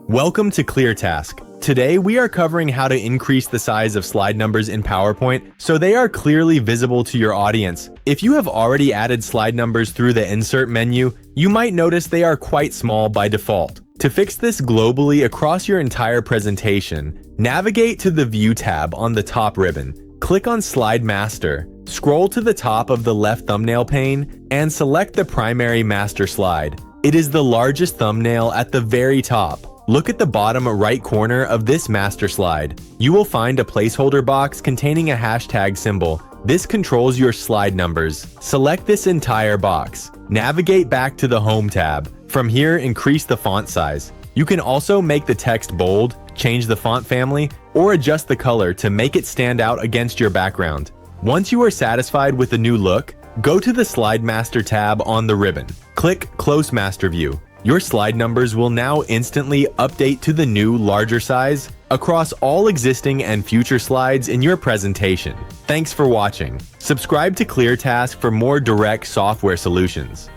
Welcome to ClearTask. Today we are covering how to increase the size of slide numbers in PowerPoint so they are clearly visible to your audience. If you have already added slide numbers through the Insert menu, you might notice they are quite small by default. To fix this globally across your entire presentation, navigate to the View tab on the top ribbon. Click on Slide Master. Scroll to the top of the left thumbnail pane and select the primary master slide. It is the largest thumbnail at the very top. Look at the bottom right corner of this master slide. You will find a placeholder box containing a hashtag symbol. This controls your slide numbers. Select this entire box. Navigate back to the Home tab. From here, increase the font size. You can also make the text bold, change the font family, or adjust the color to make it stand out against your background. Once you are satisfied with the new look, go to the Slide Master tab on the ribbon. Click Close Master View. Your slide numbers will now instantly update to the new, larger size across all existing and future slides in your presentation. Thanks for watching. Subscribe to ClearTask for more direct software solutions.